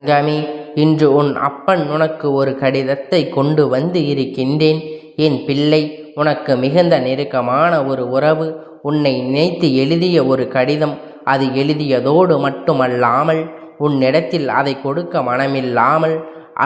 தங்கமே, இன்று உன் அப்பன் உனக்கு ஒரு கடிதத்தை கொண்டு வந்து இருக்கின்றேன். என் பிள்ளை, உனக்கு மிகுந்த நெருக்கமான ஒரு உறவு உன்னை நினைத்து எழுதிய ஒரு கடிதம். அது எழுதியதோடு மட்டுமல்லாமல் உன்னிடத்தில் அதை கொடுக்க மனமில்லாமல்,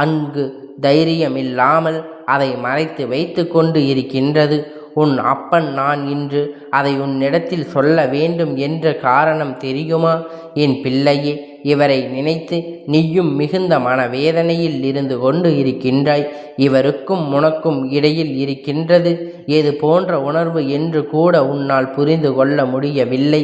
அங்கு தைரியமில்லாமல் அதை மறைத்து வைத்து கொண்டு இருக்கின்றது. உன் அப்பன் நான் இன்று அதை உன்னிடத்தில் சொல்ல வேண்டும் என்ற காரணம் தெரியுமா? என் பிள்ளையே, இவரை நினைத்து நீயும் மிகுந்த மனவேதனையில் இருந்து கொண்டு இருக்கின்றாய். இவருக்கும் உனக்கும் இடையில் இருக்கின்றது எது போன்ற உணர்வு என்று கூட உன்னால் புரிந்து கொள்ள முடியவில்லை.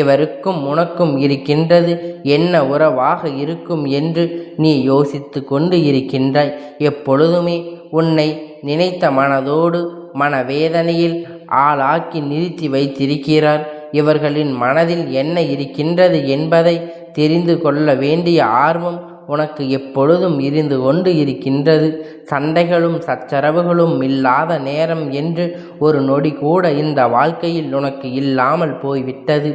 இவருக்கும் உனக்கும் இருக்கின்றது என்ன உறவாக இருக்கும் என்று நீ யோசித்து கொண்டு இருக்கின்றாய். எப்பொழுதுமே உன்னை நினைத்த மனதோடு மனவேதனையில் ஆளாக்கி நிறுத்தி வைத்திருக்கிறார். இவர்களின் மனதில் என்ன இருக்கின்றது என்பதை தெரிந்து கொள்ள வேண்டிய ஆர்வம் உனக்கு எப்பொழுதும் இருந்து கொண்டு இருக்கின்றது. சண்டைகளும் சச்சரவுகளும் இல்லாத நேரம் என்று ஒரு நொடி கூட இந்த வாழ்க்கையில் உனக்கு இல்லாமல் போய்விட்டது.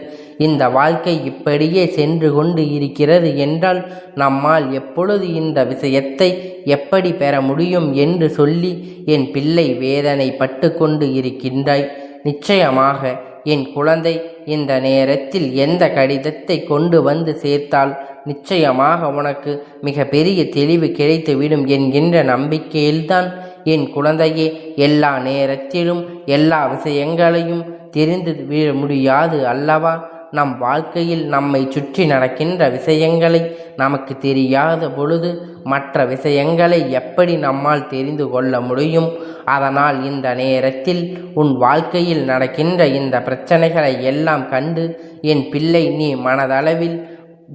இந்த வாழ்க்கை இப்படியே சென்று கொண்டு இருக்கிறது என்றால் நம்மால் எப்பொழுது இந்த விஷயத்தை எப்படி பெற முடியும் என்று சொல்லி என் பிள்ளை வேதனை பட்டு கொண்டு இருக்கின்றாய். நிச்சயமாக என் குழந்தை இந்த நேரத்தில் எந்த கடிதத்தை கொண்டு வந்து சேர்த்தால் நிச்சயமாக உனக்கு மிக பெரிய தெளிவு கிடைத்துவிடும் என்கின்ற நம்பிக்கையில்தான் என் குழந்தையே எல்லா நேரத்திலும் எல்லா விஷயங்களையும் தெரிந்து விட முடியாது அல்லவா? நம் வாழ்க்கையில் நம்மை சுற்றி நடக்கின்ற விஷயங்களை நமக்கு தெரியாத பொழுது மற்ற விஷயங்களை எப்படி நம்மால் தெரிந்து கொள்ள முடியும்? அதனால் இந்த நேரத்தில் உன் வாழ்க்கையில் நடக்கின்ற இந்த பிரச்சனைகளை எல்லாம் கண்டு என் பிள்ளை நீ மனதளவில்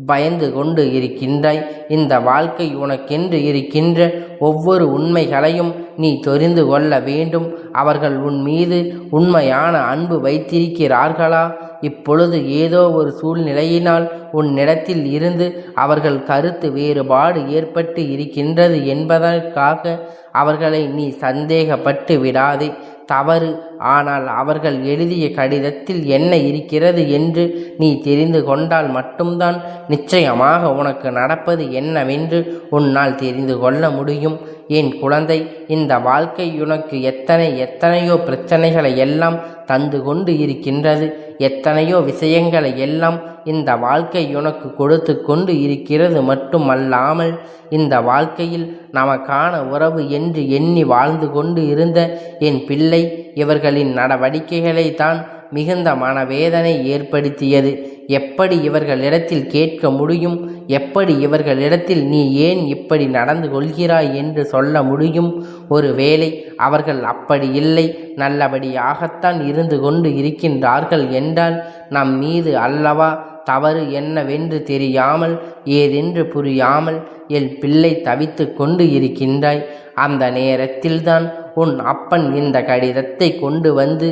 பயந்து கொண்டு இருக்கின்றாய். இந்த வாழ்க்கை உனக்கென்று இருக்கின்ற ஒவ்வொரு உண்மைகளையும் நீ தெரிந்து கொள்ள வேண்டும். அவர்கள் உன் மீது உண்மையான அன்பு வைத்திருக்கிறார்களா? இப்பொழுது ஏதோ ஒரு சூழ்நிலையினால் உன்னிடத்தில் இருந்து அவர்கள் கருத்து வேறுபாடு ஏற்பட்டு இருக்கின்றது என்பதற்காக அவர்களை நீ சந்தேகப்பட்டு விடாதே. தவறு. ஆனால் அவர்கள் எழுதிய கடிதத்தில் என்ன இருக்கிறது என்று நீ தெரிந்து கொண்டால் மட்டும்தான் நிச்சயமாக உனக்கு நடப்பது என்னவென்று உன்னால் தெரிந்து கொள்ள முடியும். என் குழந்தை, இந்த வாழ்க்கை உனக்கு எத்தனையோ பிரச்சனைகளை எல்லாம் தந்து கொண்டு இருக்கின்றது. எத்தனையோ விஷயங்களை எல்லாம் இந்த வாழ்க்கை உனக்கு கொடுத்து கொண்டு இருக்கிறது மட்டுமல்லாமல் இந்த வாழ்க்கையில் நமக்கான உறவு என்று எண்ணி வாழ்ந்து கொண்டு இருந்த என் பிள்ளை இவர்களின் நடவடிக்கைகளை தான் மிகுந்த மனவேதனை ஏற்படுத்தியது. எப்படி இவர்களிடத்தில் கேட்க முடியும்? எப்படி இவர்களிடத்தில் நீ ஏன் இப்படி நடந்து கொள்கிறாய் என்று சொல்ல முடியும்? ஒருவேளை அவர்கள் அப்படி இல்லை, நல்லபடியாகத்தான் இருந்து கொண்டு இருக்கின்றார்கள் என்றால் நம் மீது அல்லவா தவறு என்னவென்று தெரியாமல் ஏதென்று புரியாமல் என் பிள்ளை தவித்து கொண்டு இருக்கின்றாய். அந்த நேரத்தில்தான் உன் அப்பன் இந்த கடிதத்தை கொண்டு வந்து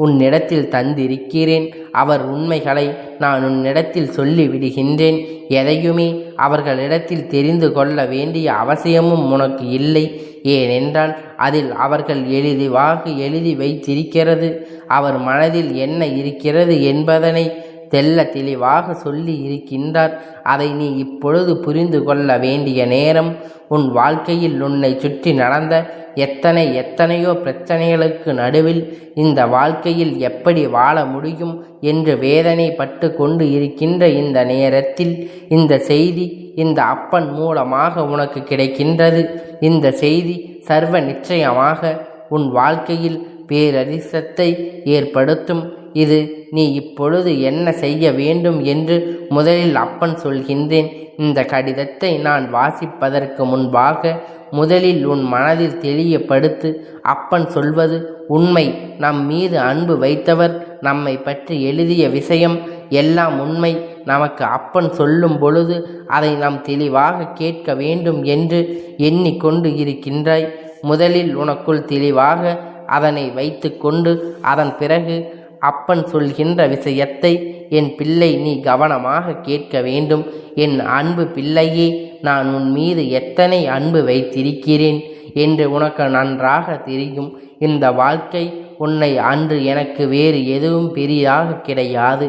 உன்னிடத்தில் தந்திருக்கிறேன். அவர் உண்மைகளை நான் உன்னிடத்தில் சொல்லிவிடுகின்றேன். எதையுமே அவர்களிடத்தில் தெரிந்து கொள்ள வேண்டிய அவசியமும் உனக்கு இல்லை. ஏனென்றால் அதில் அவர்கள் எழுதி வைத்திருக்கிறது. அவர் மனதில் என்ன இருக்கிறது என்பதனை தெல்ல தெளிவாக சொல்லி இருக்கின்றார். அதை நீ இப்பொழுது புரிந்து கொள்ள வேண்டிய நேரம். உன் வாழ்க்கையில் உன்னை சுற்றி நடந்த எத்தனையோ பிரச்சனைகளுக்கு நடுவில் இந்த வாழ்க்கையில் எப்படி வாழ முடியும் என்று வேதனை பட்டு கொண்டு இருக்கின்ற இந்த நேரத்தில் இந்த செய்தி இந்த அப்பன் மூலமாக உனக்கு கிடைக்கின்றது. இந்த செய்தி சர்வ நிச்சயமாக உன் வாழ்க்கையில் பேரதிர்ஷ்டத்தை ஏற்படுத்தும். இது நீ இப்பொழுது என்ன செய்ய வேண்டும் என்று முதலில் அப்பன் சொல்கின்றேன். இந்த கடிதத்தை நான் வாசிப்பதற்கு முன்பாக முதலில் உன் மனதில் தெளியப்படுத்து. அப்பன் சொல்வது உண்மை. நம் மீது அன்பு வைத்தவர் நம்மை பற்றி எழுதிய விஷயம் எல்லாம் உண்மை. நமக்கு அப்பன் சொல்லும் பொழுது அதை நாம் தெளிவாக கேட்க வேண்டும் என்று எண்ணிக்கொண்டு இருக்கின்றாய். முதலில் உனக்குள் தெளிவாக அதனை வைத்து கொண்டு அதன் பிறகு அப்பன் சொல்கின்ற விஷயத்தை என் பிள்ளை நீ கவனமாக கேட்க வேண்டும். என் அன்பு பிள்ளையே, நான் உன் மீது எத்தனை அன்பு வைத்திருக்கிறேன் என்று உனக்கு நன்றாக தெரியும். இந்த வாழ்க்கை உன்னை அன்று எனக்கு வேறு எதுவும் பெரிதாக கிடையாது.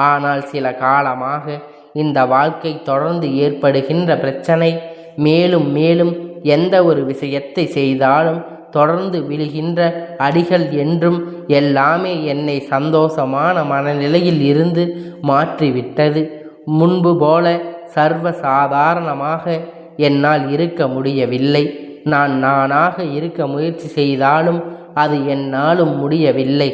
ஆனால் சில காலமாக இந்த வாழ்க்கை தொடர்ந்து ஏற்படுகின்ற பிரச்சனை மேலும் மேலும் எந்த ஒரு விஷயத்தை செய்தாலும் தொடர்ந்து விழுகின்ற அடிகள் என்றும் எல்லாமே என்னை சந்தோஷமான மனநிலையில் இருந்து மாற்றிவிட்டது. முன்பு போல சர்வ சாதாரணமாக என்னால் இருக்க முடியவில்லை. நான் நானாக இருக்க முயற்சி செய்தாலும் அது என்னாலும் முடியவில்லை.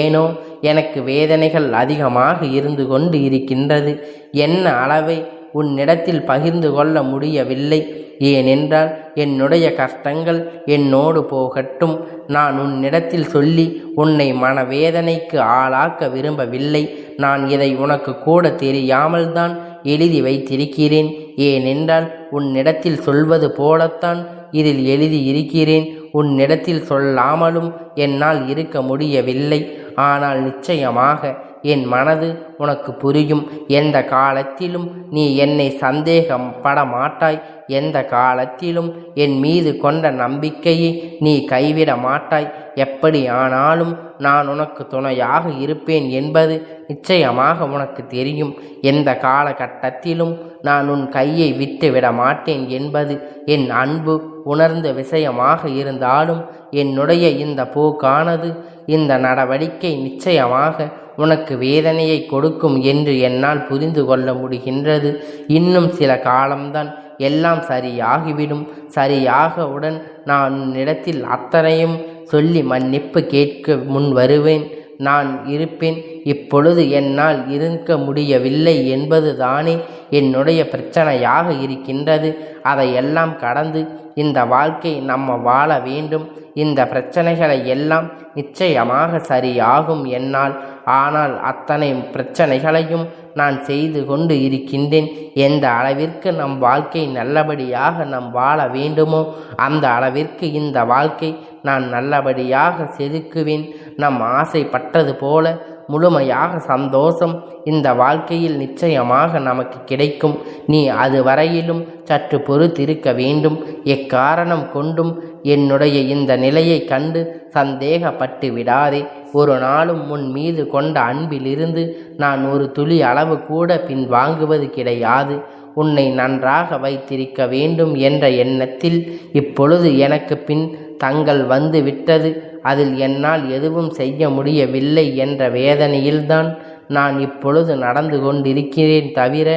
ஏனோ எனக்கு வேதனைகள் அதிகமாக இருந்து கொண்டு இருக்கின்றது. என்ன அளவை உன்னிடத்தில் பகிர்ந்து கொள்ள முடியவில்லை. ஏனென்றால் என்னுடைய கஷ்டங்கள் என்னோடு போகட்டும். நான் உன்னிடத்தில் சொல்லி உன்னை மனவேதனைக்கு ஆளாக்க விரும்பவில்லை. நான் இதை உனக்கு கூட தெரியாமல் தான் எழுதி வைத்திருக்கிறேன். ஏனென்றால் உன்னிடத்தில் சொல்வது போலத்தான் இதில் எழுதி இருக்கிறேன். உன்னிடத்தில் சொல்லாமலும் என்னால் இருக்க முடியவில்லை. ஆனால் நிச்சயமாக என் மனது உனக்கு புரியும். எந்த காலத்திலும் நீ என்னை சந்தேகப்பட மாட்டாய். எந்த காலத்திலும் என் மீது கொண்ட நம்பிக்கையை நீ கைவிட மாட்டாய். எப்படி ஆனாலும் நான் உனக்கு துணையாக இருப்பேன் என்பது நிச்சயமாக உனக்கு தெரியும். எந்த காலகட்டத்திலும் நான் உன் கையை விட்டுவிட மாட்டேன் என்பது என் அன்பு உணர்ந்த விஷயமாக இருந்தாலும் என்னுடைய இந்த போக்கானது, இந்த நடவடிக்கை நிச்சயமாக உனக்கு வேதனையை கொடுக்கும் என்று என்னால் புரிந்து கொள்ள முடிகின்றது. இன்னும் சில காலம்தான், எல்லாம் சரியாகிவிடும். சரியாகவுடன் நான் உன்னிடத்தில் அத்தனையும் சொல்லி மன்னிப்பு கேட்க முன் வருவேன். நான் இருப்பேன். இப்பொழுது என்னால் இருக்க முடியவில்லை என்பது தானே என்னுடைய பிரச்சனையாக இருக்கின்றது. அதையெல்லாம் கடந்து இந்த வாழ்க்கை நம்ம வாழ வேண்டும். இந்த பிரச்சனைகளை எல்லாம் நிச்சயமாக சரியாகும் என்னால். ஆனால் அத்தனை பிரச்சனைகளையும் நான் செய்து கொண்டு இருக்கின்றேன். எந்த அளவிற்கு நம் வாழ்க்கை நல்லபடியாக நாம் வாழ வேண்டுமோ அந்த அளவிற்கு இந்த வாழ்க்கை நான் நல்லபடியாக செதுக்குவேன். நம் ஆசைப்பட்டது போல முழுமையாக சந்தோஷம் இந்த வாழ்க்கையில் நிச்சயமாக நமக்கு கிடைக்கும். நீ அதுவரையிலும் சற்று பொறுத்திருக்க வேண்டும். எக்காரணம் கொண்டும் என்னுடைய இந்த நிலையை கண்டு சந்தேகப்பட்டு விடாதே. ஒரு நாளும் உன் மீது கொண்ட அன்பிலிருந்து நான் ஒரு துளி அளவு கூட பின் வாங்குவது கிடையாது. உன்னை நன்றாக வைத்திருக்க வேண்டும் என்ற எண்ணத்தில் இப்பொழுது எனக்கு பின் தங்கள் வந்து விட்டது. அதில் என்னால் எதுவும் செய்ய முடியவில்லை என்ற வேதனையில்தான் நான் இப்பொழுது நடந்து கொண்டிருக்கிறேன் தவிர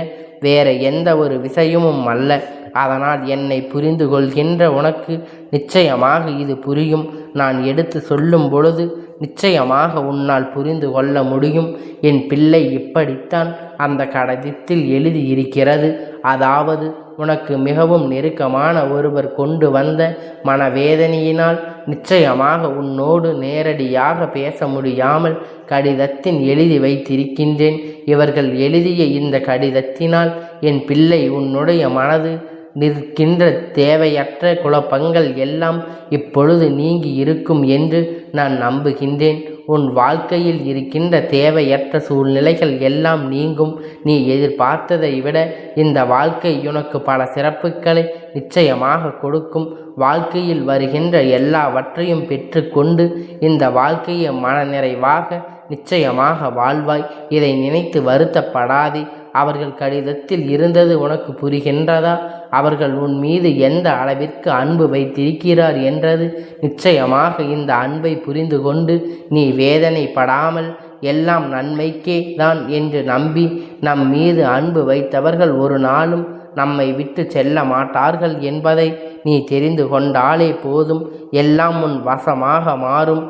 வேற எந்த ஒரு விஷயமும் அல்ல. அதனால் என்னை புரிந்து கொள்கின்ற உனக்கு நிச்சயமாக இது புரியும். நான் எடுத்து சொல்லும் பொழுது நிச்சயமாக உன்னால் புரிந்து கொள்ள முடியும். என் பிள்ளை, இப்படித்தான் அந்த கடிதத்தில் எழுதியிருக்கிறது. அதாவது உனக்கு மிகவும் நெருக்கமான ஒருவர் கொண்டு வந்த மனவேதனையினால் நிச்சயமாக உன்னோடு நேரடியாக பேச முடியாமல் கடிதத்தின் எழுதி வைத்திருக்கின்றேன். இவர்கள் எழுதிய இந்த கடிதத்தினால் என் பிள்ளை உன்னுடைய மனது நிற்கின்ற தேவையற்ற குழப்பங்கள் எல்லாம் இப்பொழுது நீங்கி இருக்கும் என்று நான் நம்புகின்றேன். உன் வாழ்க்கையில் இருக்கின்ற தேவையற்ற சூழ்நிலைகள் எல்லாம் நீங்கும். நீ எதிர்பார்த்ததை விட இந்த வாழ்க்கை உனக்கு பல சிறப்புகளை நிச்சயமாக கொடுக்கும். வாழ்க்கையில் வருகின்ற எல்லாவற்றையும் பெற்றுக்கொண்டு இந்த வாழ்க்கையை மனநிறைவாக நிச்சயமாக வாழ்வாய். இதை நினைத்து வருத்தப்படாதே. அவர்கள் கடிதத்தில் இருந்தது உனக்கு புரிகின்றதா? அவர்கள் உன் மீது எந்த அளவிற்கு அன்பு வைத்திருக்கிறார் என்றது நிச்சயமாக இந்த அன்பை புரிந்து கொண்டு நீ வேதனைப்படாமல் எல்லாம் நன்மைக்கே தான் என்று நம்பி நம் மீது அன்பு வைத்தவர்கள் ஒரு நாளும் நம்மை விட்டு செல்ல மாட்டார்கள் என்பதை நீ தெரிந்து கொண்டாலே போதும். எல்லாம் உன் வசமாக மாறும்.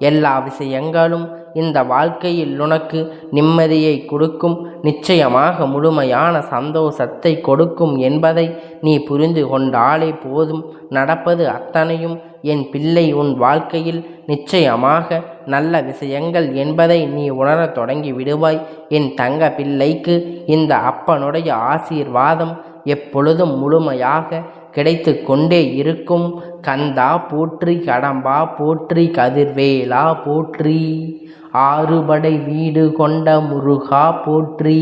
எல்லா விஷயங்களும் இந்த வாழ்க்கையில் உனக்கு நிம்மதியை கொடுக்கும். நிச்சயமாக முழுமையான சந்தோஷத்தை கொடுக்கும் என்பதை நீ புரிந்து கொண்டாலே போதும். நடப்பது அத்தனையும் என் பிள்ளை உன் வாழ்க்கையில் நிச்சயமாக நல்ல விஷயங்கள் என்பதை நீ உணரத் தொடங்கி விடுவாய். என் தங்க பிள்ளைக்கு இந்த அப்பனுடைய ஆசீர்வாதம் எப்பொழுதும் முழுமையாக கிடைத்து கொண்டே இருக்கும். கந்தா போற்றி, கடம்பா போற்றி, கதிர்வேலா போற்றி, ஆறுபடை வீடு கொண்ட முருகா போற்றி.